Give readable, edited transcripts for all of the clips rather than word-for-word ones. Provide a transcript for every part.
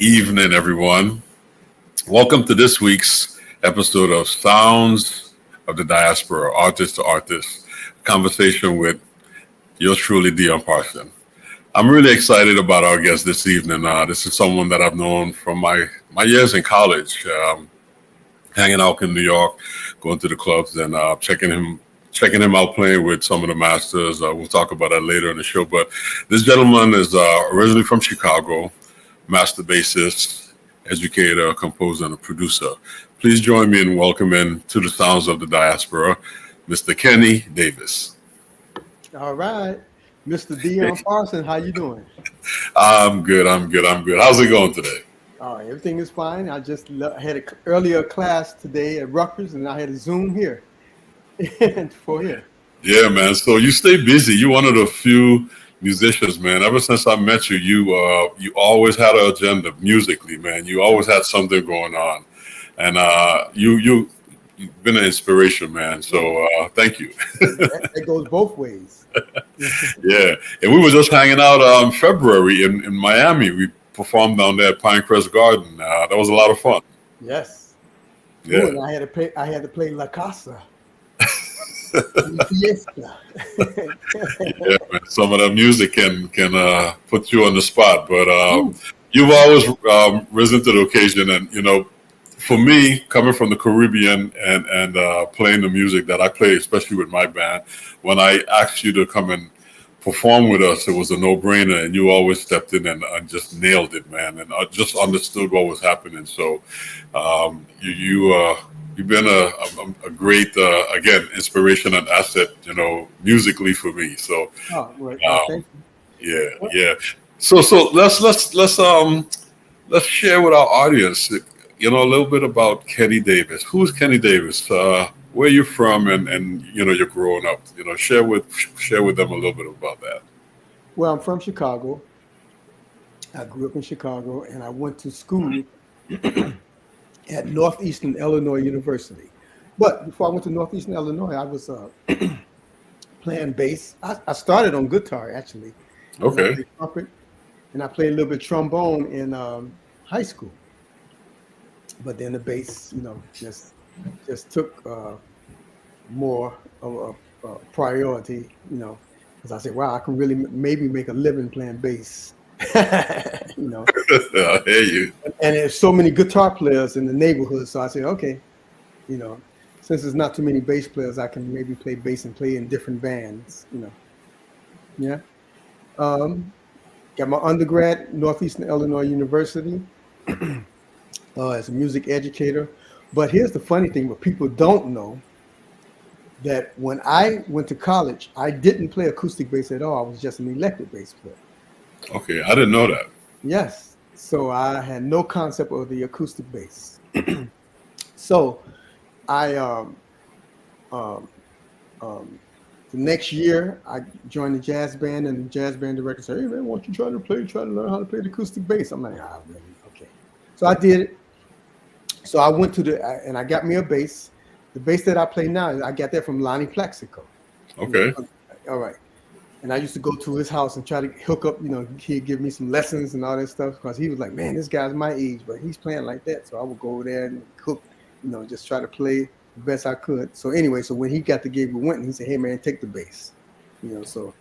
evening, everyone. Welcome to this week's episode of Sounds of the Diaspora, Artist to Artist, conversation with yours truly, Dion Parson. I'm really excited about our guest this evening. This is someone that I've known from my years in college, hanging out in New York, going to the clubs and checking him out playing with some of the masters. We'll talk about that later in the show. But this gentleman is originally from Chicago, master bassist, educator, composer, and a producer. Please join me in welcoming to the Sounds of the Diaspora, Mr. Kenny Davis. All right. Mr. Dion Parson, how you doing? I'm good. How's it going today? Everything is fine. I just had an earlier class today at Rutgers, and I had a Zoom here. Yeah, man. So you stay busy. You're one of the few musicians, man. Ever since I met you, you always had an agenda musically, man. You always had something going on, and you've been an inspiration, man. So thank you. It goes both ways. Yeah, and we were just hanging out in February in Miami. We performed down there at Pinecrest Garden. That was a lot of fun. Yes. Yeah. Ooh, and I had to play La Casa. Yeah, man. Some of the music can put you on the spot, but you've always risen to the occasion. And for me, coming from the Caribbean and playing the music that I play, especially with my band, when I asked you to come and perform with us, it was a no-brainer, and you always stepped in and just nailed it, man. And I just understood what was happening. So you've been a great, again, inspiration and asset, musically for me. So, thank you. Yeah. So let's share with our audience, a little bit about Kenny Davis. Who's Kenny Davis? Where you from, and you're growing up. Share with them a little bit about that. Well, I'm from Chicago. I grew up in Chicago, and I went to school at Northeastern Illinois University. But before I went to Northeastern Illinois, I was playing bass. I started on guitar, actually. Okay. I played trumpet, and I played a little bit of trombone in high school. But then the bass, just took more of a priority, because I said, wow, I can really maybe make a living playing bass. I hear you. And there's so many guitar players in the neighborhood, so I said, okay, since there's not too many bass players, I can maybe play bass and play in different bands, Yeah. Got my undergrad at Northeastern Illinois University as a music educator. But here's the funny thing, what people don't know, that when I went to college, I didn't play acoustic bass at all. I was just an electric bass player. Okay, I didn't know that. Yes. So I had no concept of the acoustic bass. So I, the next year, I joined the jazz band, and the jazz band director said, hey, man, why don't you try to learn how to play the acoustic bass? I'm like, really? Okay. So I did it. So I went and I got me a bass. The bass that I play now, I got that from Lonnie Plaxico. Okay. All right. And I used to go to his house and try to hook up, he'd give me some lessons and all that stuff, because he was like, man, this guy's my age, but he's playing like that. So I would go over there and cook, just try to play the best I could. So anyway, when he got the gig, we went and he said, hey, man, take the bass. So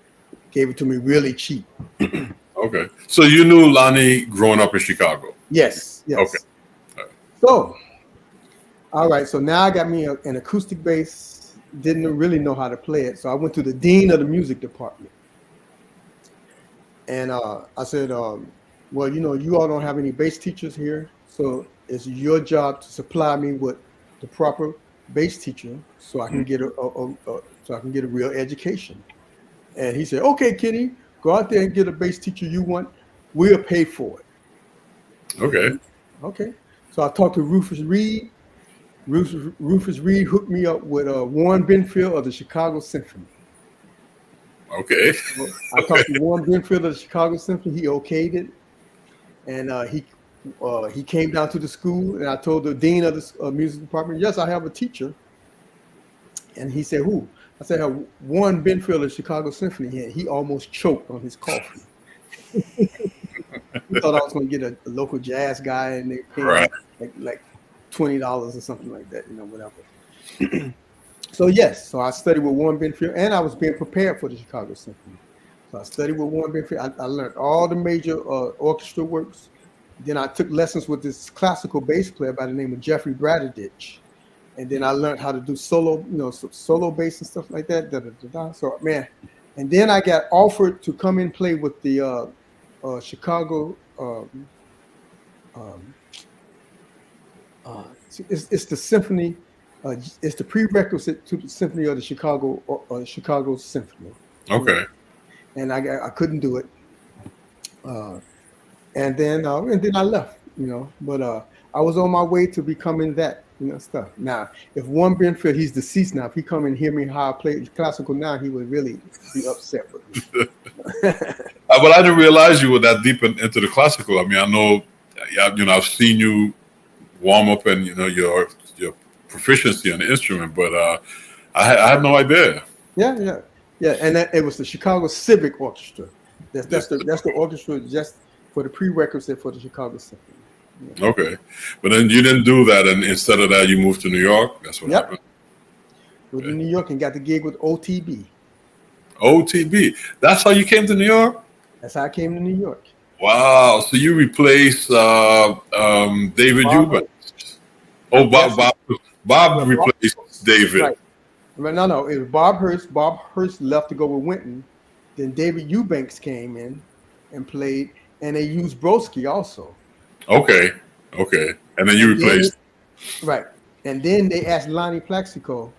gave it to me really cheap. Okay. So you knew Lonnie growing up in Chicago? Yes. Okay. So, all right. So now I got me an acoustic bass. Didn't really know how to play it. So I went to the dean of the music department. And I said, well, you all don't have any bass teachers here. So it's your job to supply me with the proper bass teacher so I can get a real education. And he said, okay, Kenny, go out there and get a bass teacher you want. We'll pay for it. Okay. So I talked to Rufus Reed. Rufus Reed hooked me up with Warren Benfield of the Chicago Symphony. Okay. I talked to Warren Benfield of the Chicago Symphony. He okayed it, and he came down to the school, and I told the dean of the music department, yes, I have a teacher. And he said, who? I said, Warren Benfield of Chicago Symphony. He almost choked on his coffee. he thought I was going to get a local jazz guy, and they paid Right. like $20 or something like that, whatever. So yes, so I studied with Warren Benfield, and I was being prepared for the Chicago Symphony. So I studied with Warren Benfield. I learned all the major orchestra works. Then I took lessons with this classical bass player by the name of Jeffrey Bradetich. And then I learned how to do solo, solo bass and stuff like that. So man, and then I got offered to come and play with the Chicago. It's the symphony. It's the prerequisite to the symphony of the Chicago Symphony. Okay. And I couldn't do it. And then I left. But I was on my way to becoming that. Stuff. Now, if Warren Benfield, he's deceased now. If he come and hear me how I play classical now, he would really be upset with me. But I didn't realize you were that deep into the classical. I mean, I know, I've seen you warm up and your proficiency on the instrument, but I had no idea. Yeah, and it was the Chicago Civic Orchestra. That's the orchestra just for the prerequisite for the Chicago Symphony. Yeah. Okay, but then you didn't do that, and instead of that, you moved to New York. That's what happened. Moved to New York and got the gig with OTB. OTB. That's how you came to New York? That's how I came to New York. Wow. So you replaced David Eubanks. Oh, Bob replaced David. Right. No, it was Bob Hurst. Bob Hurst left to go with Winton. Then David Eubanks came in and played, and they used Brodsky also. Okay. And then you replaced. Right. And then they asked Lonnie Plaxico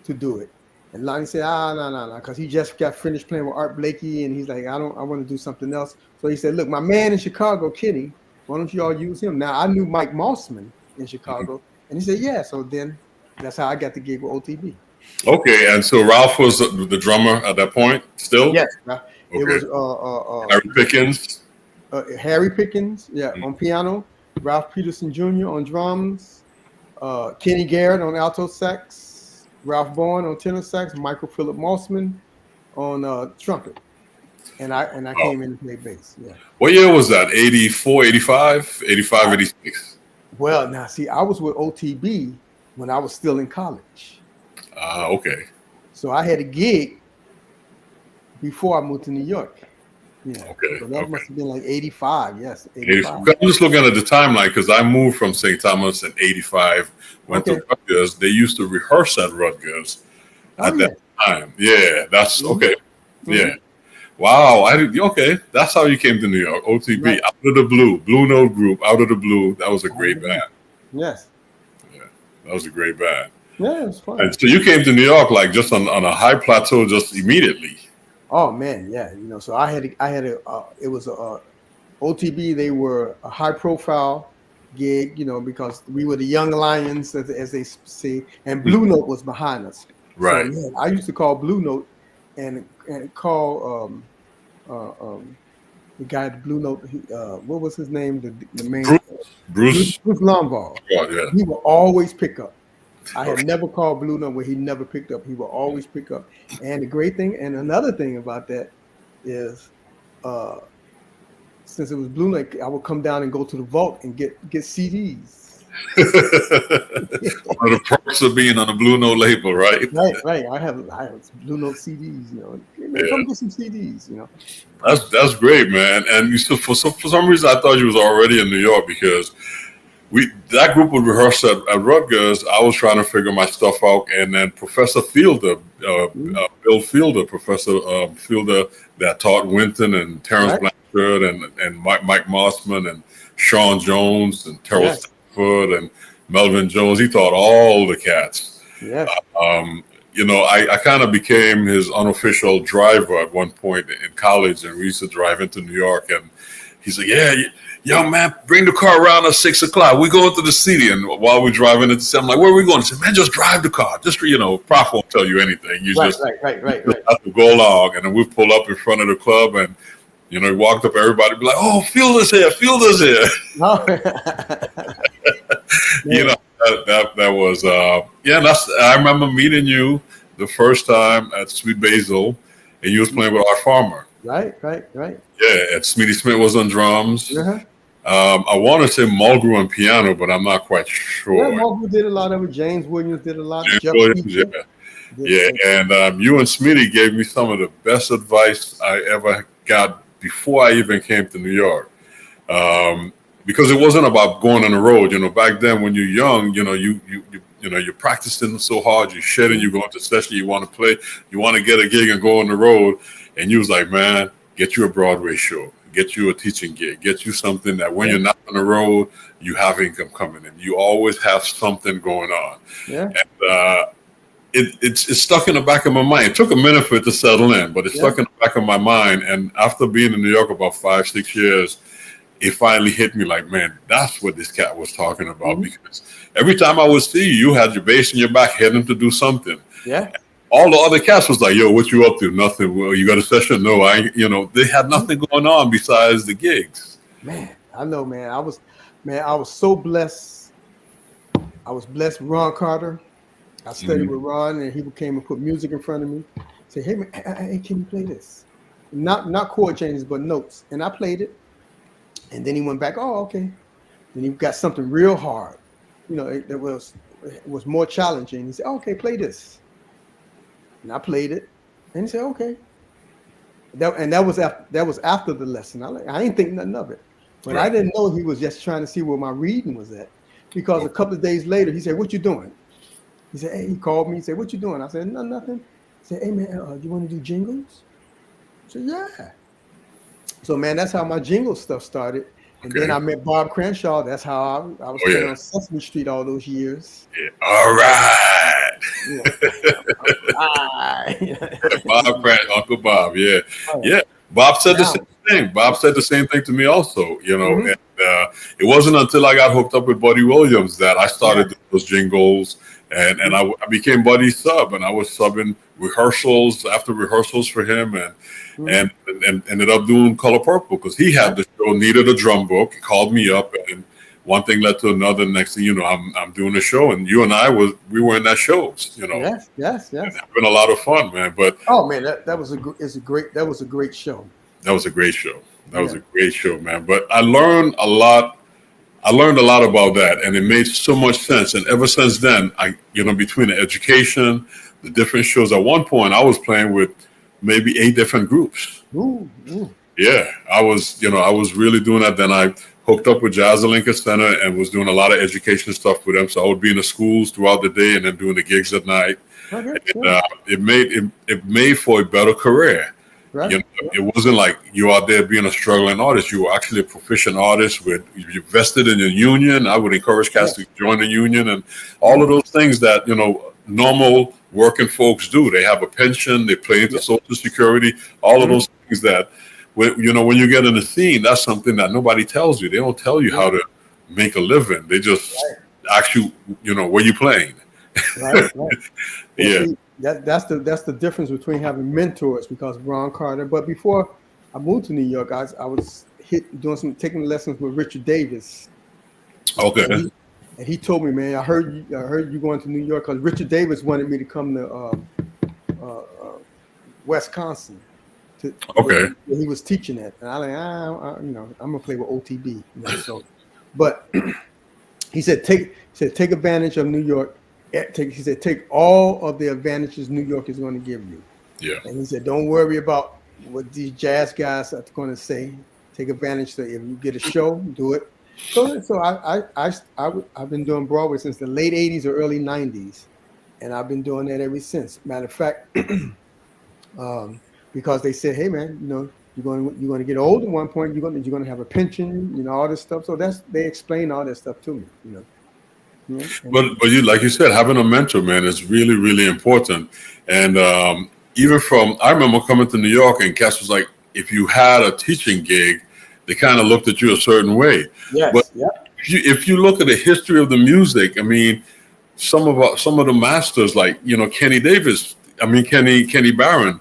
to do it. And Lonnie said, no, because he just got finished playing with Art Blakey, and he's like, I want to do something else. So he said, look, my man in Chicago, Kenny, why don't you all use him? Now, I knew Mike Mossman in Chicago, and he said, yeah. So then that's how I got the gig with OTB. Okay, and so Ralph was the drummer at that point still? Yes. Okay. It was Harry Pickens? Harry Pickens, on piano, Ralph Peterson Jr. on drums, Kenny Garrett on alto sax, Ralph Bowen on tenor sax, Michael Philip Mossman on trumpet, and I came in and played bass. Yeah. What year was that? 84, 85, 86? Well, now see, I was with OTB when I was still in college. Okay. So I had a gig before I moved to New York. Yeah. Okay. So that must have been like 85. Yes. 85. I'm just looking at the timeline because I moved from St. Thomas in 85, went to Rutgers. They used to rehearse at Rutgers at that time. Yeah, that's okay. Mm-hmm. Yeah. Wow. Okay. That's how you came to New York. OTB, right. Out of the Blue, Blue Note Group, Out of the Blue. That was a great band. Yes. Yeah, that was a great band. Yeah, it was fun. And so you came to New York like just on a high plateau just immediately. Oh man, yeah. So I had it was a OTB. They were a high profile gig, because we were the young lions, as they say, and Blue Note was behind us. Right. So, I used to call Blue Note and call the guy at Blue Note. What was his name? The main Bruce Lombard. Oh, yeah. He would always pick up. I had never called Blue Note where he never picked up. He will always pick up. And the great thing, and another thing about that is, since it was Blue Note, I would come down and go to the vault and get CDs. One of the perks of being on a Blue Note label, right? Right. I have Blue Note CDs. Come get some CDs. That's great, man. And for some reason, I thought you was already in New York because. That group would rehearse at Rutgers. I was trying to figure my stuff out, and then Professor Fielder, Bill Fielder, Professor Fielder, that taught Winton and Terrence Blanchard and Mike Mossman and Sean Jones and Terrell Stafford and Melvin Jones. He taught all the cats. Yeah. I kind of became his unofficial driver at one point in college, and we used to drive into New York, and he said, "Yeah. Young man, bring the car around at 6 o'clock. We go into the city, and while we're driving, I'm like, where are we going? He said, man, just drive the car. Just, Prof won't tell you anything. You just have to go along. And then we pull up in front of the club, and, we walked up, everybody be like, oh, Fielder's here. That was, I remember meeting you the first time at Sweet Basil, and you was playing with Art Farmer. Right. Yeah, and Smitty Smith was on drums. Uh-huh. I want to say Mulgrew on piano, but I'm not quite sure. Yeah, Mulgrew did a lot of it. James Williams did a lot. James Jeff Williams, Freedman yeah. And you and Smitty gave me some of the best advice I ever got before I even came to New York. Because it wasn't about going on the road. Back then when you're young, you're practicing so hard, you're shedding, you go into session, you want to play, you want to get a gig and go on the road. And you was like, man, get you a Broadway show, get you a teaching gig, get you something that when you're not on the road, you have income coming in. You always have something going on. Yeah. And it's stuck in the back of my mind. It took a minute for it to settle in, but it's stuck in the back of my mind. And after being in New York about 5-6 years, it finally hit me like, man, that's what this cat was talking about. Because every time I would see you, you had your bass in your back heading to do something. Yeah. All the other cats was like, yo, what you up to? Nothing. Well, you got a session? No, I ain't. They had nothing going on besides the gigs. Man, I know, man. I was so blessed. I was blessed with Ron Carter. I studied with Ron, and he came and put music in front of me. Say, hey, man, hey, can you play this? Not chord changes, but notes. And I played it. And then he went back, oh, okay. Then he got something real hard. It was more challenging. He said, okay, play this. And I played it. And he said, okay. That was after the lesson. I didn't think nothing of it. But I didn't know he was just trying to see where my reading was at. Because a couple of days later, he said, what you doing? He said, hey, he called me. He said, what you doing? I said, no, nothing. He said, hey, man, you want to do jingles? I said, yeah. So, man, that's how my jingle stuff started. And then I met Bob Crenshaw. That's how I was playing on Sesame Street all those years. Yeah. All right. Bob Crenshaw, Uncle Bob. Yeah. Yeah. Bob said the same thing. Bob said the same thing to me also, And it wasn't until I got hooked up with Buddy Williams that I started those jingles. And I became Buddy's sub, and I was subbing rehearsals after rehearsals for him, and ended up doing Color Purple because he had the show, needed a drum book. He called me up, and one thing led to another. Next thing you know, I'm doing a show, and you and I we were in that show. Yes. It's been a lot of fun, man. But man, that was a great show. That was a great show. That was a great show, man. But I learned a lot. I learned a lot about that, and it made so much sense. And ever since then, between the education, the different shows, at one point I was playing with maybe 8 different groups. Ooh. Yeah, I was really doing that. Then I hooked up with Jazz at Lincoln Center and was doing a lot of education stuff with them. So I would be in the schools throughout the day and then doing the gigs at night. It made for a better career. Right. It wasn't like you out there being a struggling artist. You were actually a proficient artist you vested in a union. I would encourage cats to join the union and all of those things that, normal working folks do. They have a pension, they pay into Social Security, all of those things that, when you get in the scene, that's something that nobody tells you. They don't tell you how to make a living. They just ask you, where you playing. Right. Yeah. See, that's the difference between having mentors, because Ron Carter. But before I moved to New York, I was taking lessons with Richard Davis. Okay. And he told me, man, I heard you going to New York because Richard Davis wanted me to come to Wisconsin. Where he was teaching at, and I'm gonna play with OTB. So, but he said take advantage of New York. He said, take all of the advantages New York is going to give you. Yeah. And he said, don't worry about what these jazz guys are going to say. Take advantage. So if you get a show, do it. So I've been doing Broadway since the late 80s or early 90s. And I've been doing that ever since. Matter of fact, because they said, hey, man, you're going to get old at one point. You're going to have a pension, all this stuff. So they explain all that stuff to me, Yeah. But like you said, having a mentor, man, is really, really important. And I remember coming to New York and Cass was like, if you had a teaching gig, they kind of looked at you a certain way. Yes. But if you look at the history of the music, I mean, some of the masters, like Kenny Barron.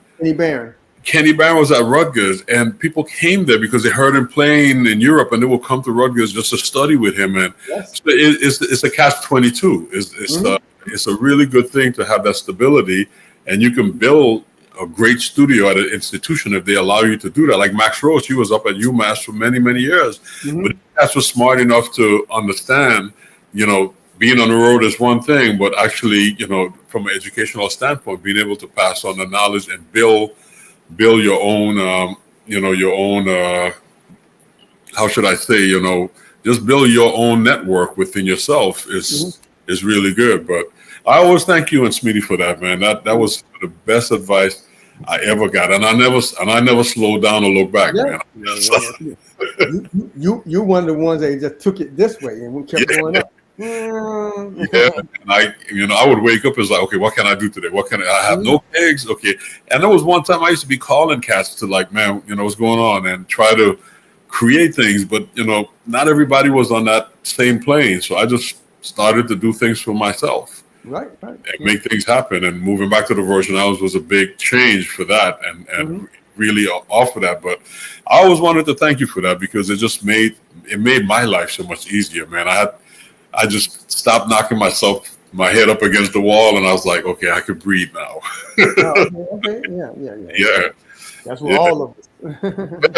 Kenny Barron was at Rutgers, and people came there because they heard him playing in Europe, and they would come to Rutgers just to study with him. And so it's a catch-22. It's a really good thing to have that stability, and you can build a great studio at an institution if they allow you to do that. Like Max Roach, he was up at UMass for many, many years. Mm-hmm. But that's was smart enough to understand, being on the road is one thing, but actually, from an educational standpoint, being able to pass on the knowledge and build your own, how should I say, just build your own network within yourself is really good. But I always thank you and Smitty for that, man. That was the best advice I ever got, and I never slowed down or looked back, man. You're one of the ones that just took it this way and we kept going up. Yeah, and I would wake up as like, okay, what can I do today? I have no pigs? Okay. And there was one time I used to be calling cats to like, man, what's going on, and try to create things, but not everybody was on that same plane. So I just started to do things for myself. Right. And make things happen. And moving back to the Virgin Islands was a big change for that, and really offer that. But I always wanted to thank you for that, because it just made my life so much easier, man. I just stopped knocking my head up against the wall, and I was like, okay, I could breathe now. Okay. Yeah. That's what all of us.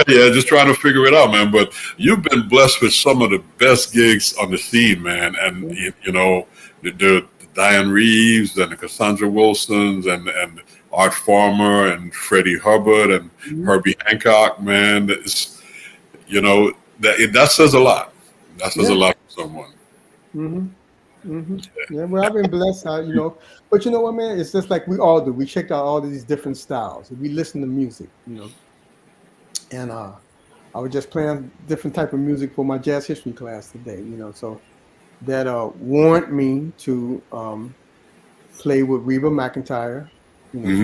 Yeah, just trying to figure it out, man. But you've been blessed with some of the best gigs on the scene, man. And the Diane Reeves and the Cassandra Wilsons and Art Farmer and Freddie Hubbard and Herbie Hancock, man. That says a lot. That says a lot for someone. Yeah, well, I've been blessed, but you know what, man? It's just like we all do. We checked out all of these different styles. We listen to music, and I was just playing different type of music for my jazz history class today, so that warranted me to play with Reba McEntire,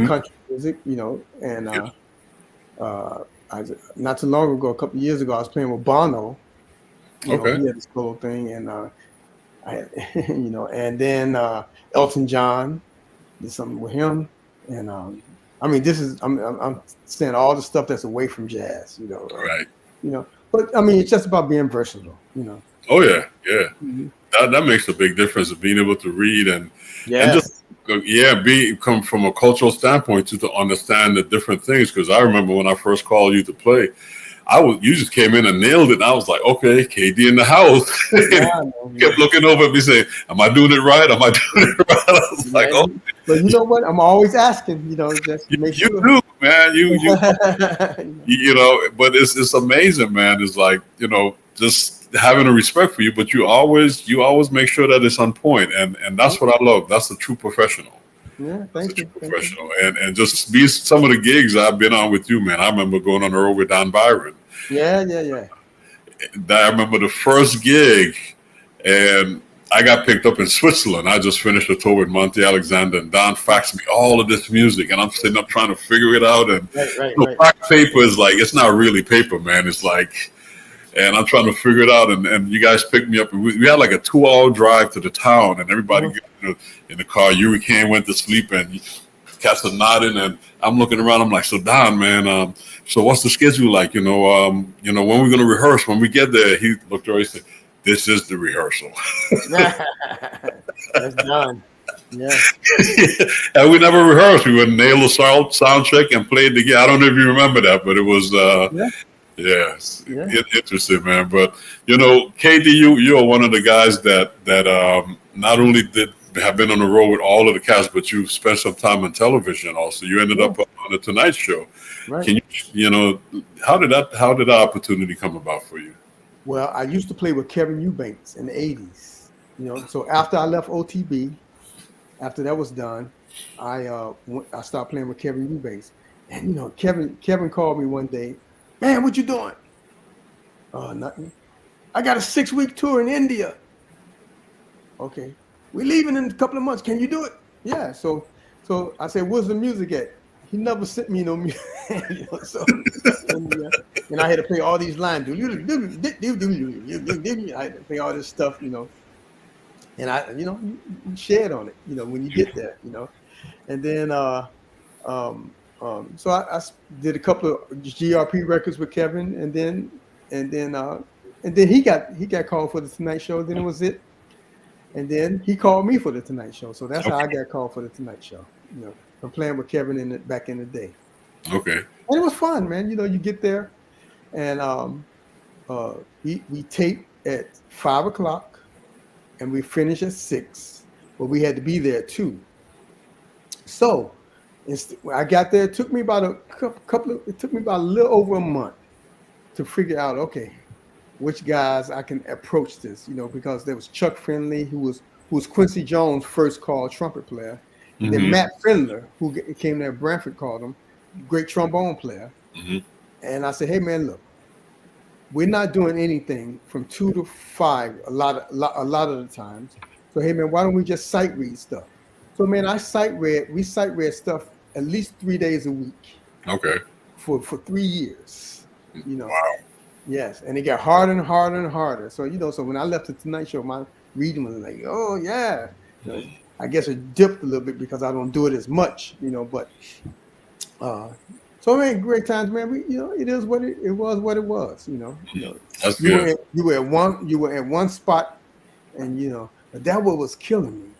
country music, and not too long ago, a couple of years ago, I was playing with Bono. He had this cool thing, and and then Elton John did something with him, and I'm saying all the stuff that's away from jazz, right? But it's just about being versatile, Oh yeah. That makes a big difference of being able to read and just come from a cultural standpoint to understand the different things. Because I remember when I first called you to play, you just came in and nailed it. And I was like, okay, KD in the house. Kept looking over at me saying, am I doing it right? Am I doing it right? I was like, oh. But you know what? I'm always asking, just to make sure. You do, man. You but it's amazing, man. It's like, just having a respect for you, but you always make sure that it's on point. And that's what I love. That's a true professional. Yeah, thank you. Professional. And just be some of the gigs I've been on with you, man. I remember going on the road with Don Byron. Yeah. I remember the first gig, and I got picked up in Switzerland. I just finished a tour with Monty Alexander, and Don faxed me all of this music, and I'm sitting up trying to figure it out. And fax paper is like, it's not really paper, man. It's like, and I'm trying to figure it out. And you guys picked me up, and we had like a 2-hour drive to the town, and everybody in the car. Yuri Kane went to sleep, and cats are nodding, and I'm looking around. I'm like, so Don, man, so what's the schedule like? When we're gonna rehearse? When we get there, he looked over and said, "This is the rehearsal." That's done. Yeah. And we never rehearsed. We would nail the sound check and play it again. I don't know if you remember that, but it was interesting, man. But KD, you're one of the guys that not only have been on the road with all of the cast, but you've spent some time on television also. You ended up on the Tonight Show. Right. Can you how did that opportunity come about for you? Well, I used to play with Kevin Eubanks in the 80s. So after I left OTB, after that was done, I started playing with Kevin Eubanks. And Kevin called me one day, man, what you doing? Nothing. I got a 6-week tour in India. Okay. We're leaving in a couple of months. Can you do it? Yeah. So I said, where's the music at? He never sent me no music. And I had to play all these lines. I had to play all this stuff, And I, you shared on it, when you get there, And then so I did a couple of GRP records with Kevin, and then he got called for the Tonight Show. Then it was it. And then he called me for the Tonight Show. So that's how I got called for the Tonight Show. from playing with Kevin back in the day. Okay. And it was fun, man. You know, you get there, and we tape at 5 o'clock, and we finish at 6. But we had to be there at 2. So when I got there, it took me about it took me about a little over a month to figure out, okay, which guys I can approach this, you know, because there was Chuck Finley, who was Quincy Jones' first call trumpet player. Mm-hmm. Then Matt Findler, who came there, Branford called him, great trombone player. Mm-hmm. And I said, hey man, look, we're not doing anything from 2 to 5 a lot of the times. So hey man, why don't we just sight read stuff? So man, we sight read stuff at least 3 days a week. Okay. For 3 years, you know. Wow. Yes, and it got harder and harder and harder. So you know, so when I left the Tonight Show, my reading was like, oh yeah. You know, I guess it dipped a little bit because I don't do it as much, you know. But so man, great times, man. It is what it was, what it was, you know. That's good. You were at one spot, and you know, but that what was killing me,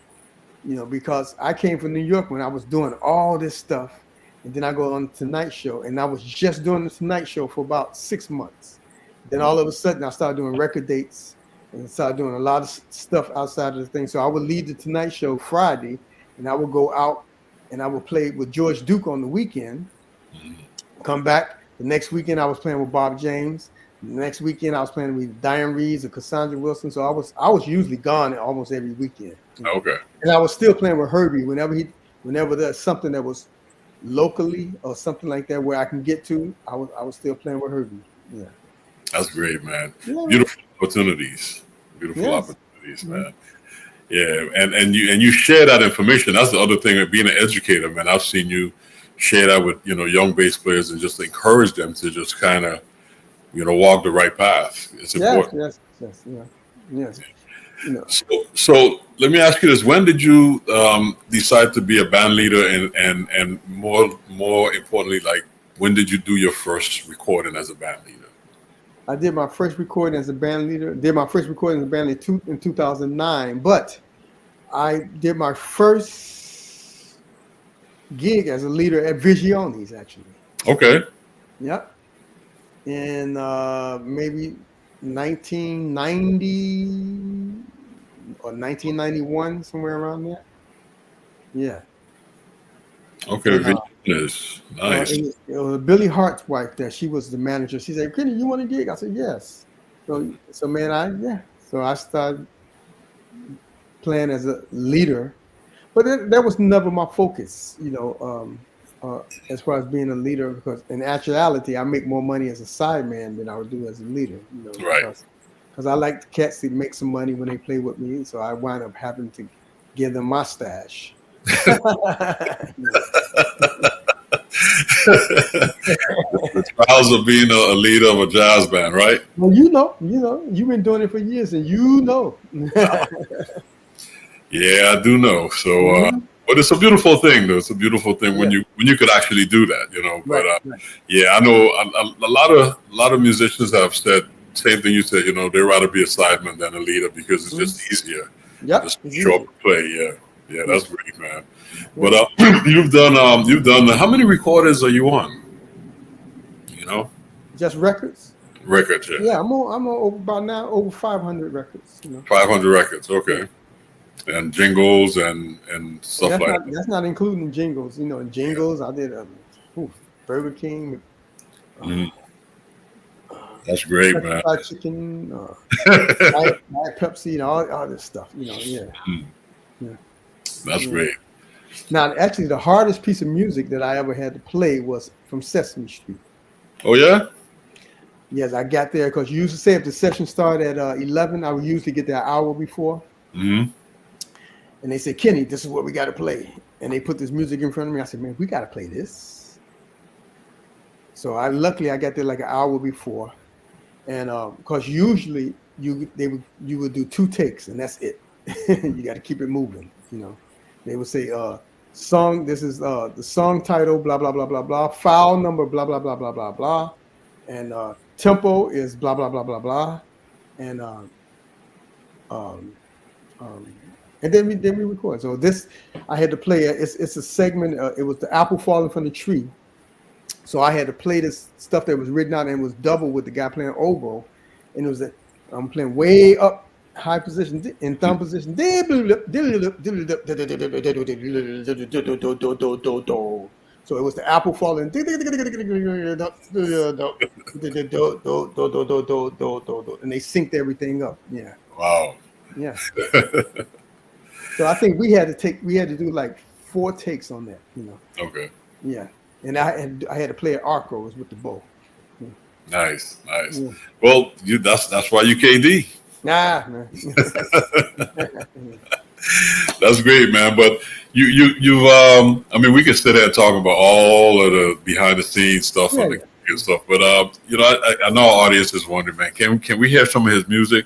you know, because I came from New York when I was doing all this stuff, and then I go on the Tonight Show, and I was just doing the Tonight Show for about 6 months. Then all of a sudden, I started doing record dates and started doing a lot of stuff outside of the thing. So I would leave the Tonight Show Friday, and I would go out and I would play with George Duke on the weekend. Come back the next weekend, I was playing with Bob James. The next weekend, I was playing with Dion Reeves and Cassandra Wilson. So I was usually gone almost every weekend. Okay. And I was still playing with Herbie whenever there's something that was locally or something like that where I can get to. I was still playing with Herbie. Yeah. That's great, man. Yeah. Beautiful opportunities. Opportunities, man. Yeah, and you share that information. That's the other thing of being an educator, man. I've seen you share that with, you know, young bass players and just encourage them to just kind of, you know, walk the right path. It's important. Yes. You know. So let me ask you this: when did you decide to be a band leader, and more importantly, like when did you do your first recording as a band leader? I did my first recording as a band leader. In 2009, but I did my first gig as a leader at Vigione's, actually. Okay. Yep. In maybe 1990 or 1991, somewhere around there. Yeah. Okay. Nice. It was Billy Hart's wife there. She was the manager. She said, "Kenny, you want a gig?" I said, "Yes." So man, So I started playing as a leader, but that was never my focus, you know, as far as being a leader, because in actuality, I make more money as a sideman than I would do as a leader, you know. Right. Because I like the cats to make some money when they play with me, so I wind up having to give them my stash. The trials of being a leader of a jazz band, right? Well, you know, you've been doing it for years, and you know. Yeah, I do know. So, but it's a beautiful thing, though. It's a beautiful thing when you could actually do that, you know. But yeah, I know a lot of musicians have said same thing you said. You know, they'd rather be a sideman than a leader because it's just easier. Yeah, just show up and play. Yeah, that's great, man. But you've done how many recordings are you on? You know, just records. Records, yeah. Yeah, I'm on over 500 records. You know, 500 records, okay. And jingles and stuff that. That's not including jingles. You know, jingles. I did Burger King. That's great, man. Fried chicken, Diet Pepsi, and all this stuff. You know, yeah. That's great. Now, actually, the hardest piece of music that I ever had to play was from Sesame Street. Oh, yeah? Yes, I got there because you used to say if the session started at 11, I would usually get there an hour before. Mm-hmm. And they said, Kenny, this is what we got to play. And they put this music in front of me. I said, man, we got to play this. So luckily I got there like an hour before. And because usually you would do 2 takes and that's it. You got to keep it moving, you know. They would say, song, this is the song title, blah, blah, blah, blah, blah. File number, blah, blah, blah, blah, blah, blah. And tempo is blah, blah, blah, blah, blah. And And then we record. So this, I had to play. It's a segment. It was the apple falling from the tree. So I had to play this stuff that was written out and was double with the guy playing oboe, and it was I'm playing way up high position in thumb position. So it was the apple falling, and they synced everything up. Yeah. Wow. Yeah. So I think we had to do like 4 takes on that, Okay. Yeah. And I had to play at arcos with the bow. Nice. Yeah. Well, that's why you KD. Nah, man. That's great, man. But you've I mean, we could sit here and talk about all of the behind the scenes stuff and the good stuff. But I know our audience is wondering, man, can we hear some of his music?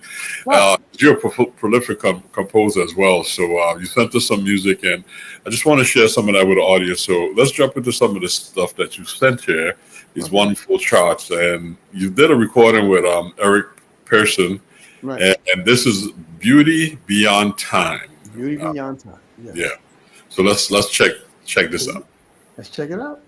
You're a prolific composer as well, so you sent us some music, and I just want to share some of that with the audience. So let's jump into some of the stuff that you sent here. These wonderful charts, and you did a recording with Eric Parson, right. and this is Beauty Beyond Time. Beauty Beyond Time. Yes. Yeah. So let's check this out. Let's check it out.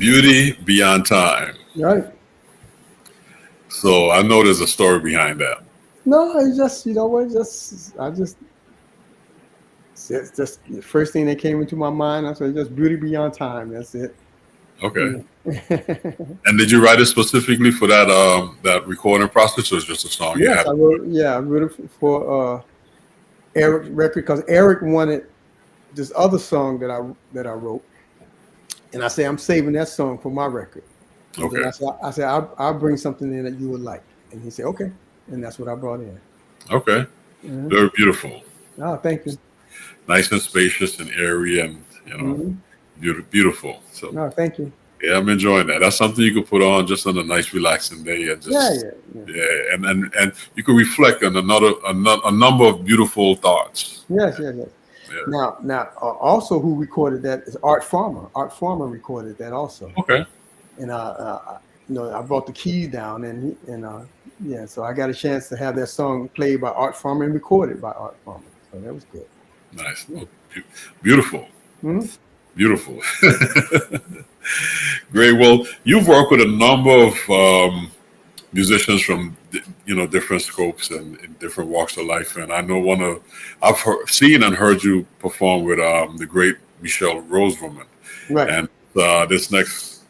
Beauty Beyond Time. Right. So I know there's a story behind that. No, it's just, you know what, it's just the first thing that came into my mind. I said, just Beauty Beyond Time. That's it. Okay. Yeah. And did you write it specifically for that recording process, or is it just a song you Yes, had? I wrote it for Eric's record because Eric wanted this other song that I wrote, and I said I'm saving that song for my record. And Okay. I said I'll bring something in that you would like, and he said okay, and that's what I brought in. Okay. Mm-hmm. Very beautiful. Oh, thank you. Nice and spacious and airy, and beautiful. So No, thank you. yeah, I'm enjoying that. That's something you could put on just on a nice, relaxing day, and just Yeah. and you can reflect on a number of beautiful thoughts. Yes. Yeah. Now, also who recorded that is Art Farmer. Art Farmer recorded that also. Okay. And I brought the keys down, and so I got a chance to have that song played by Art Farmer and recorded by Art Farmer. So that was good. Nice. Oh, beautiful. Mm-hmm. Beautiful. Great. Well, you've worked with a number of musicians from different scopes and in different walks of life, and I know I've seen and heard you perform with the great Michelle Rosewoman. Right. And this next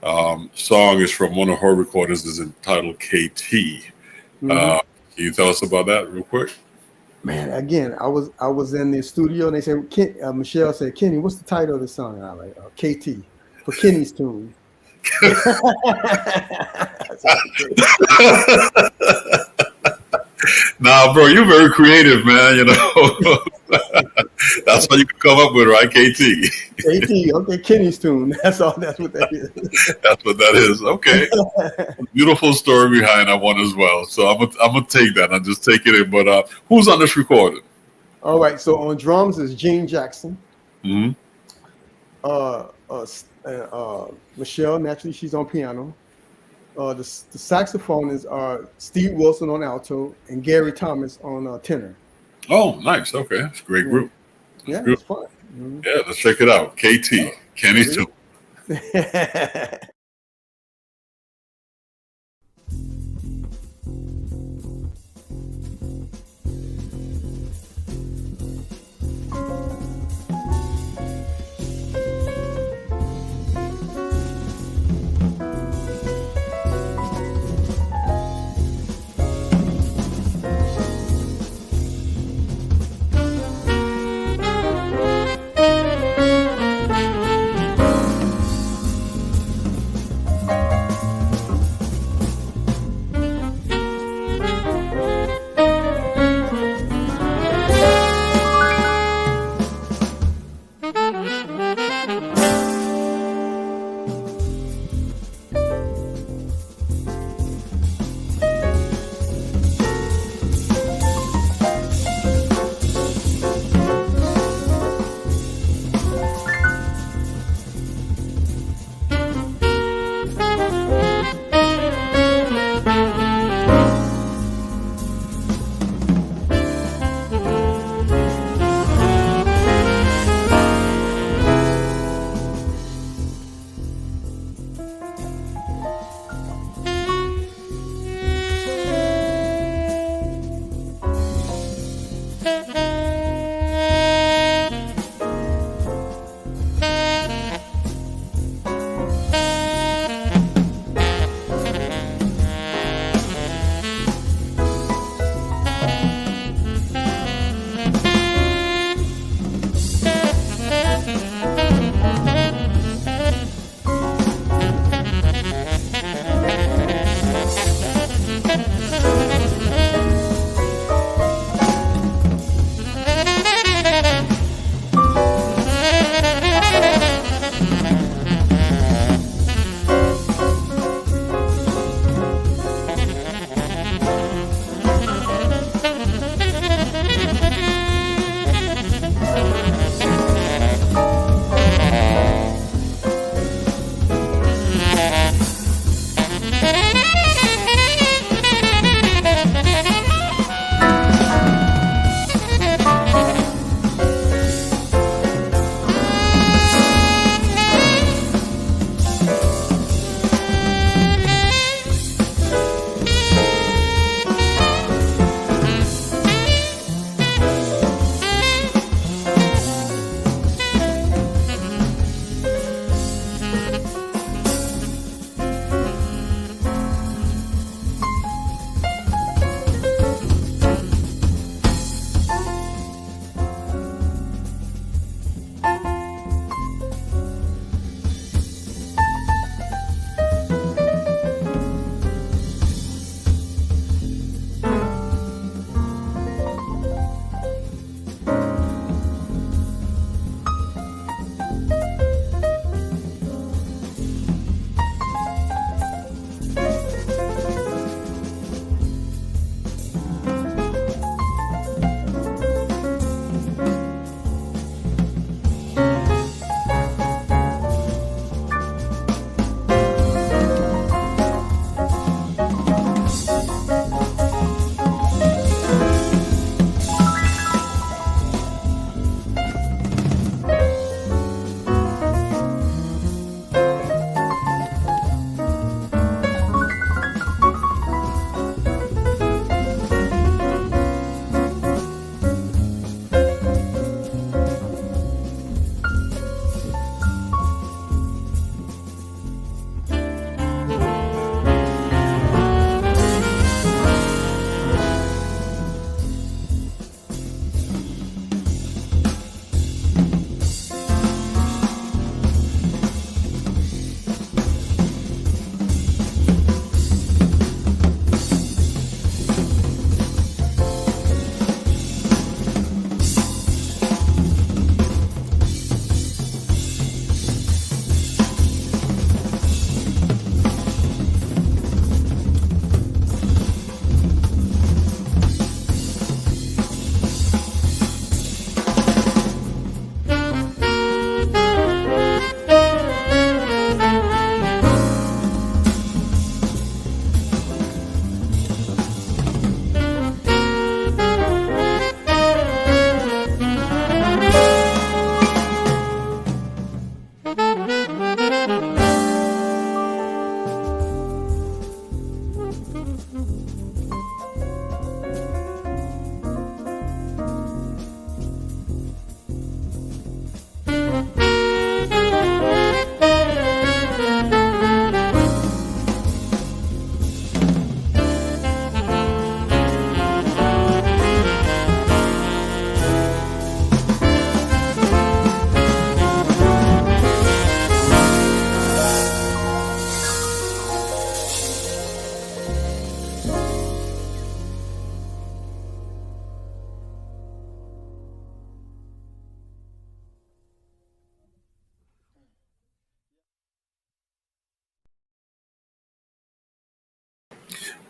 song is from one of her recordings. Is entitled KT. Mm-hmm. Can you tell us about that real quick? Man, again, I was in the studio, and they said, Michelle said, Kenny, what's the title of the song? And I was like, KT, for Kenny's tune. Nah, bro, you're very creative, man. That's what you can come up with, right? KT. KT, okay, Kenny's tune. That's all. That's what that is. That's what that is. Okay. Beautiful story behind that one as well. So I'm gonna take that. I'm just taking it. But who's on this recording? All right. So on drums is Gene Jackson. Mm-hmm. Michelle, naturally, she's on piano. The saxophone is Steve Wilson on alto and Gary Thomas on tenor. Oh, nice. Okay, that's a great group. Yeah, it's fun. Mm-hmm. Yeah, let's check it out. KT, Kenny's tune.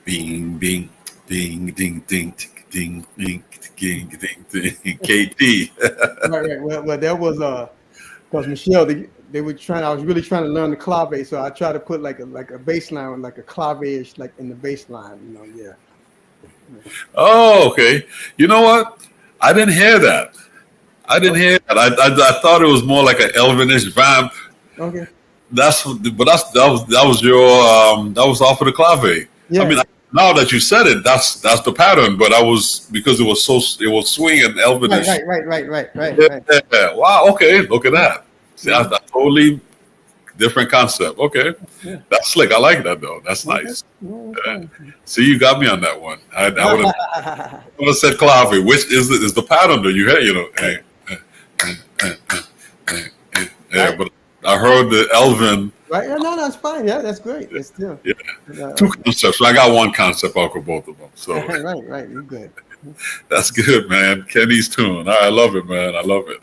Bing, bing, ding, ding, ding, ding, ding, ding, ding, ding, KT. Right. Well, that was because Michelle, they were trying. I was really trying to learn the clave, so I tried to put like a bass line, like a clave-ish, like in the bass line. Yeah. Oh, okay. You know what? I didn't hear that. I didn't hear that. I thought it was more like an Elvinish vamp. Okay. That was your that was off of the clave. Yeah. I mean, now that you said it, that's the pattern. But I was because it was swing and Elvinish. Right. Yeah. Wow. Okay. Look at that. See, that's a totally different concept. Okay. Yeah. That's slick. I like that though. That's nice. See, you got me on that one. I would have said clave, which is the pattern that you had. Yeah, but I heard the Elvin. Right. No, that's fine. Yeah, that's great. It's still. Yeah. Two concepts. So I got one concept out for both of them. So right. You're good. that's good, man. Kenny's tune. I love it, man. I love it.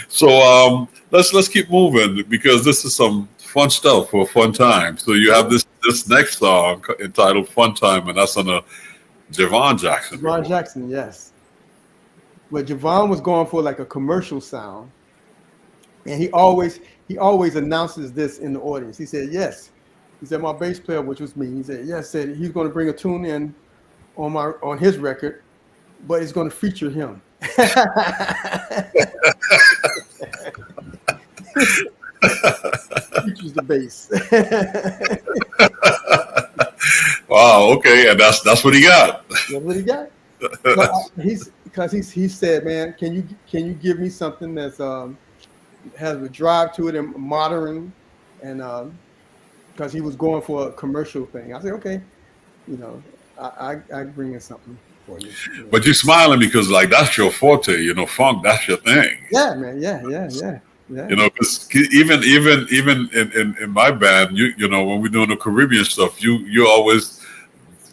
So let's keep moving because this is some fun stuff for a fun time. So you have this next song entitled "Fun Time," and that's on a Javon Jackson. Javon Jackson, yes. Well, Javon was going for like a commercial sound, and he always announces this in the audience. He said, "Yes." He said, "My bass player, which was me." He said, "Yes." Said he's going to bring a tune in on his record, but it's going to feature him. Features the bass. Wow. Okay, and that's what he got. That's what he got. He said, "Man, can you give me something that's has a drive to it and modern, and because he was going for a commercial thing." I said, "Okay, I bring in something for you." But you're smiling because like that's your forte, funk. That's your thing. Yeah, man. Yeah. Because even in my band, when we're doing the Caribbean stuff, you always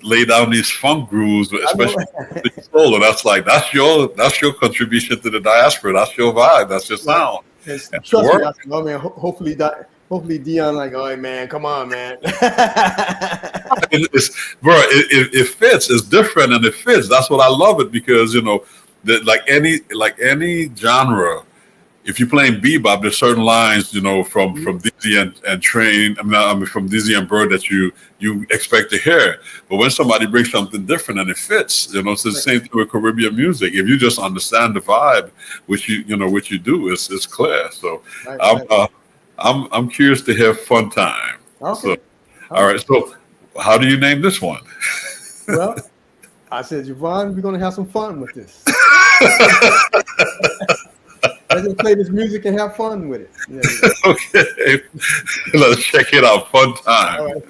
lay down these funk grooves, especially solo. That's your contribution to the diaspora. That's your vibe. That's your sound. Trust me, man. Hopefully Dion like, "Oh man, come on, man." It fits. It's different and it fits. That's what I love it because that like any genre. If you're playing bebop, there's certain lines, from Dizzy and Train. From Dizzy and Bird that you expect to hear. But when somebody brings something different and it fits, it's the same thing with Caribbean music. If you just understand the vibe, which you do, it's clear. So I'm curious to hear "Fun Time." Okay. So, all right. So how do you name this one? Well, I said, "Javon, we're gonna have some fun with this." Let's just play this music and have fun with it. Yeah. Okay. Let's check it out. "Fun Time." All right.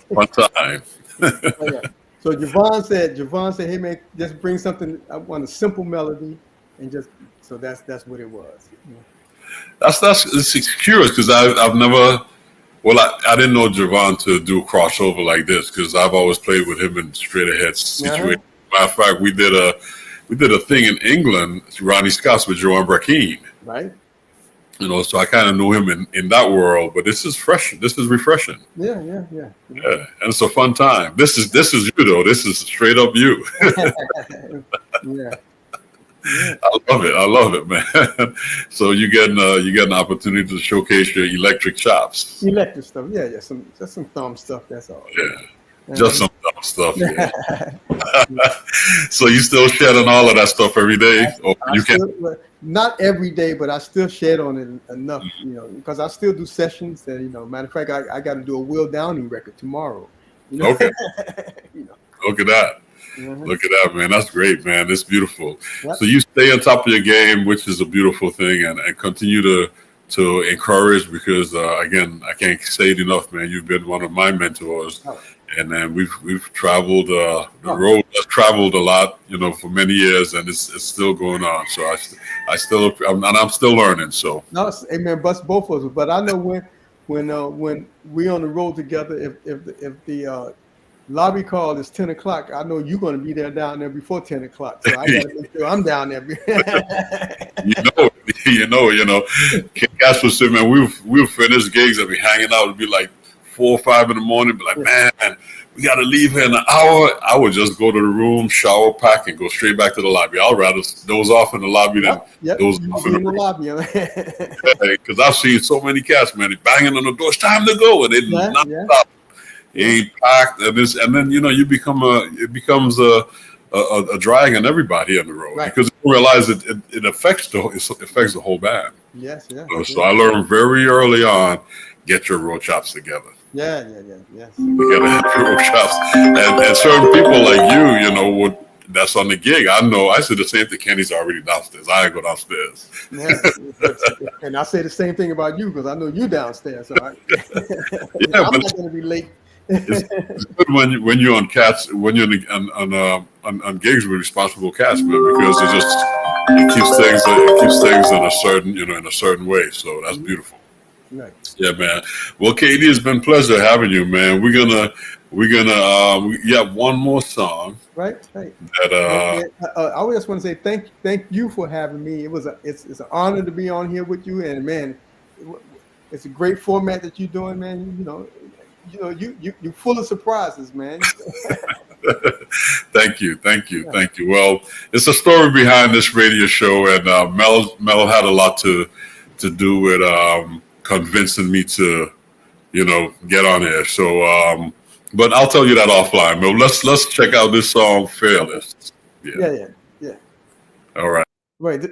One time. Okay. So Javon said, hey man, just bring something. I want a simple melody, and just so that's what it was. It's curious because I've never. Well, I didn't know Javon to do a crossover like this because I've always played with him in straight ahead situation. Matter of fact, we did a thing in England, Ronnie Scott's with Joan Brackeen. Right. So I kind of knew him in that world, but this is fresh. This is refreshing. Yeah. And it's a fun time. This is you though. This is straight up you. Yeah. I love it, man. So you get an opportunity to showcase your electric chops. Electric stuff, yeah. Just some thumb stuff. That's all. Yeah, just some thumb stuff. Yeah. So you still shed on all of that stuff every day, not every day, but I still shed on it enough, because I still do sessions. And matter of fact, I got to do a Will Downing record tomorrow. Okay. Look at that. Mm-hmm. Look at that, man. That's great, man. It's beautiful. Yep. So you stay on top of your game, which is a beautiful thing, and continue to encourage because, again, I can't say it enough, man. You've been one of my mentors. Oh. And then we've traveled the road. I've traveled a lot, for many years, and it's still going on. So I'm still learning. So no, amen. Bust both of us. But I know when we on the road together, if the lobby call is 10 o'clock, I know you're going to be down there before 10 o'clock. So I got to make sure I'm down there. Cass was saying, man, we'll finish gigs and be hanging out. It'd be like 4 or 5 in the morning. Be like, man, we got to leave here in an hour. I would just go to the room, shower, pack, and go straight back to the lobby. I'd rather doze off in the lobby than doze off in the lobby. Because I've seen so many cats, man, banging on the door. It's time to go, and they not stop. It ain't packed, and then it becomes a drag on everybody on the road because you realize it affects the whole band. Yes. So I learned very early on, get your road chops together. Yes. You gotta have your road chops, and certain people like you, that's on the gig. I know. I said the same thing. Kenny's already downstairs. I go downstairs. And I say the same thing about you because I know you downstairs. So I'm not going to be late. It's good when you're on cats, when you're on gigs with responsible cats, man, because it keeps things in a certain way. So that's beautiful. Right. Yeah, man. Well, Katie, it's been a pleasure having you, man. We're gonna we have one more song. Right. That I just want to say thank you for having me. It's an honor to be on here with you, and man, it's a great format that you're doing, man. You're full of surprises, man. Thank you. Well, it's a story behind this radio show, and Mel had a lot to do with convincing me to, get on here. So, but I'll tell you that offline. But let's check out this song, Fearless. Yeah. All right. Right.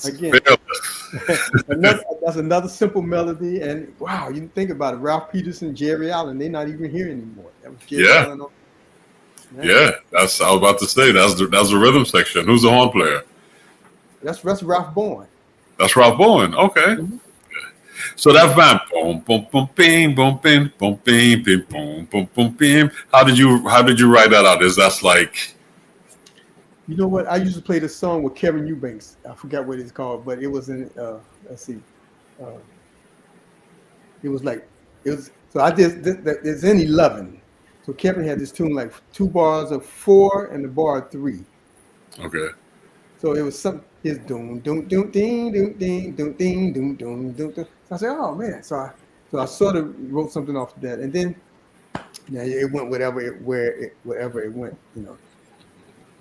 Again, that's another simple melody. And wow, you think about it. Ralph Peterson, Jerry Allen, they're not even here anymore. That was Jerry Allen. Yeah, I was about to say that's the rhythm section. Who's the horn player? That's Ralph Bowen. That's Ralph Bowen. Okay. Mm-hmm. So that band, boom, boom, boom, bing, boom, bing, boom, bing, bing, boom, boom, boom, bing. How did you write that out? Is that's like? You know what? I used to play this song with Kevin Eubanks. I forgot what it's called, but it was in. Let's see. It was like it was. So I did. It's in 11. So Kevin had this tune like 2 bars of 4 and the bar of 3. Okay. So it was some. His doom doom doom ding doom ding doom ding doom doom doom. So I said, oh man. So I sort of wrote something off of that, and then it went whatever it went, you know.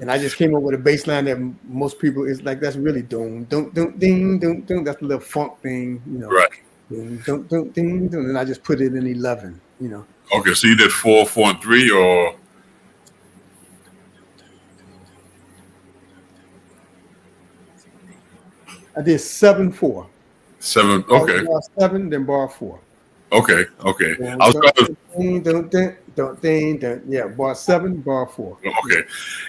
And I just came up with a bass line that most people is like, that's really doom doom doom ding doom doom. That's a little funk thing, you know. Right. Doom doom doom ding doom, and I just put it in 11, you know. Okay, so you did 4, 4, and 3, or I did 7/4. 7. Okay. Bar 7, then bar 4. Okay. I was trying to. Yeah, bar 7, bar 4. Okay.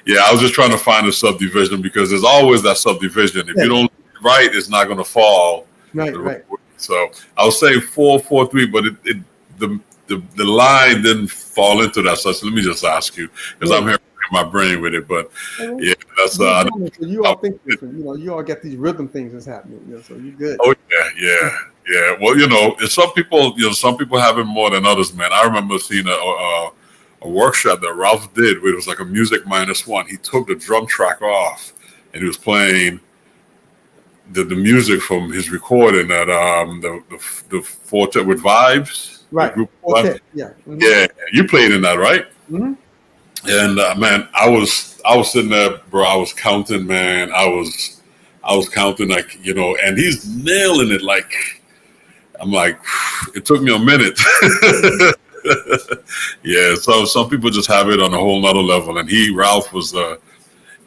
Yeah, I was just trying to find a subdivision because there's always that subdivision. If you don't write, it's not going to fall. Right. So I was saying 4-4-3, but the line didn't fall into that. So let me just ask you because I'm here in my brain with it. But yeah, that's so you all think different. You all get these rhythm things that's happening. So you're good. Oh yeah. Well, some people have it more than others, man. I remember seeing a workshop that Ralph did where it was like a music -1. He took the drum track off and he was playing the music from his recording that the Fortet with Vibes. Right. Fortet, yeah. Mm-hmm. Yeah. You played in that, right? Mm-hmm. And man, I was sitting there, bro. I was counting, man. I was counting, like, and he's nailing it. Like, I'm like, it took me a minute. Yeah. So some people just have it on a whole nother level, and Ralph was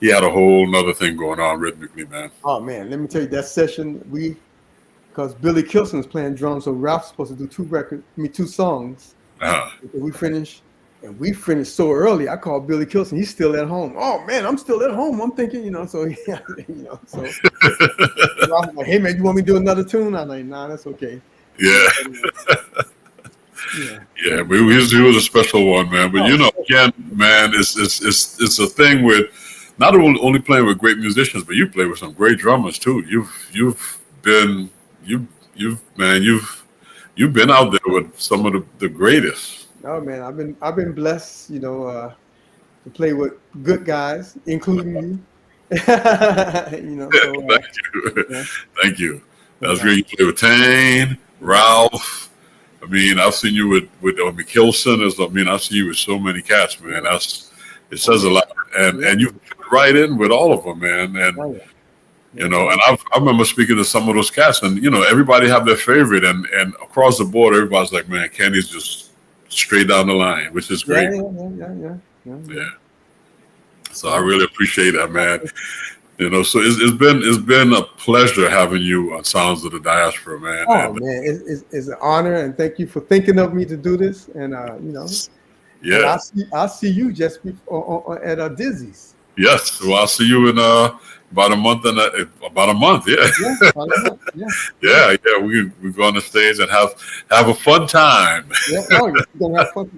he had a whole nother thing going on rhythmically, man. Oh man, let me tell you that session because Billy Kilson's playing drums, so Ralph's supposed to do 2 songs. We finished so early. I called Billy Kilson. He's still at home. Oh man, I'm still at home. I'm thinking, so Ralph's like, hey man, you want me to do another tune? I'm like, nah, that's okay. Yeah. Yeah, but he was a special one, man. But again, man, it's a thing with not only playing with great musicians, but you play with some great drummers too. You've been out there with some of the greatest. Oh man, I've been blessed, to play with good guys, including you. Thank you. That's great. You play with Tane, Ralph. I mean, I've seen you with McKilson. I've seen you with so many cats, man. It says a lot, and you fit right in with all of them, man. And and I remember speaking to some of those cats, and everybody have their favorite, and across the board, everybody's like, man, Kenny's just straight down the line, which is great. Yeah. So I really appreciate that, man. So it's been a pleasure having you on Sounds of the Diaspora, man. Oh man, it's an honor, and thank you for thinking of me to do this. And yeah, I'll see you just at Dizzy's. Yes, well, I'll see you in about a month. Yeah. About a month, Yeah. We go on the stage and have a fun time. Yeah, you're gonna have fun.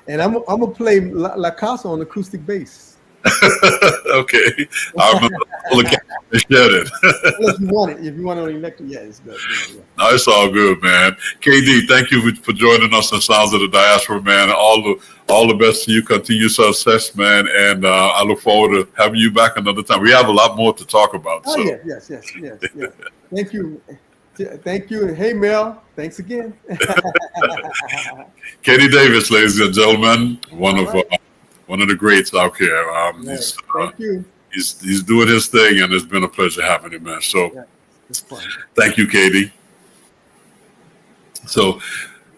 And I'm gonna play La Casa on acoustic bass. Okay, I remember all the cats shared it. If you want it on electric, it's good. Yeah. No, it's all good, man. KD, thank you for joining us on Sounds of the Diaspora, man. All the best to you. Continue success, man. And I look forward to having you back another time. We have a lot more to talk about. Oh, so. Yes. Thank you. Thank you. And hey, Mel, thanks again. Katie Davis, ladies and gentlemen, one of the greats out here. Thank you. He's doing his thing, and it's been a pleasure having him, man. So it's fun. Thank you, Katie. So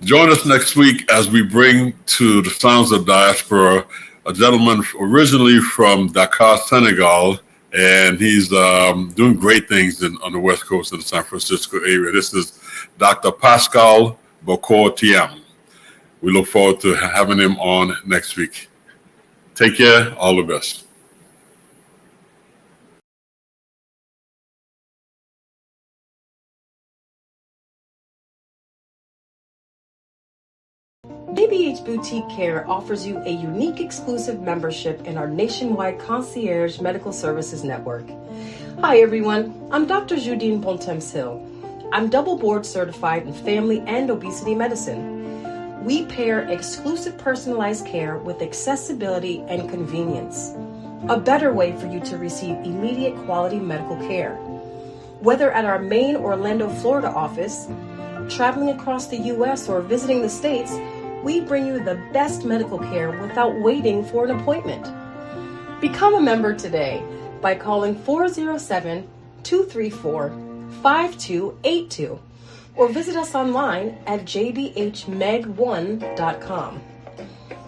join us next week as we bring to the Sounds of Diaspora a gentleman originally from Dakar, Senegal, and he's doing great things on the West Coast of the San Francisco area. This is Dr. Pascal Bokor-Thiam. We look forward to having him on next week. Take care. All the best. JBH Boutique Care offers you a unique exclusive membership in our nationwide concierge medical services network. Hi everyone, I'm Dr. Judine Bontemps-Hill. I'm double board certified in family and obesity medicine. We pair exclusive personalized care with accessibility and convenience. A better way for you to receive immediate quality medical care. Whether at our main Orlando, Florida office, traveling across the U.S. or visiting the States, we bring you the best medical care without waiting for an appointment. Become a member today by calling 407-234-5282 or visit us online at jbhmed1.com.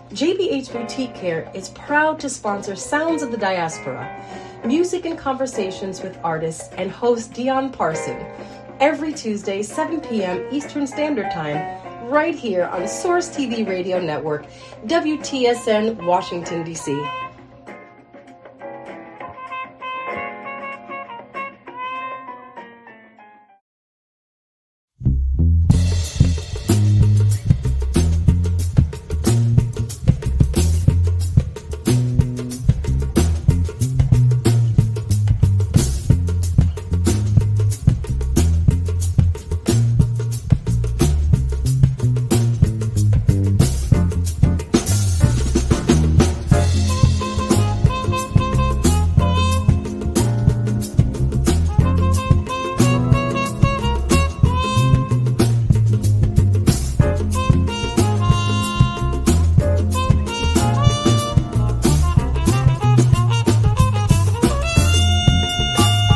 JBH Boutique Care is proud to sponsor Sounds of the Diaspora music and conversations with artists, and host Dion Parson every Tuesday, 7 p.m. Eastern Standard Time, right here on Source TV Radio Network, WTSN, Washington, D.C.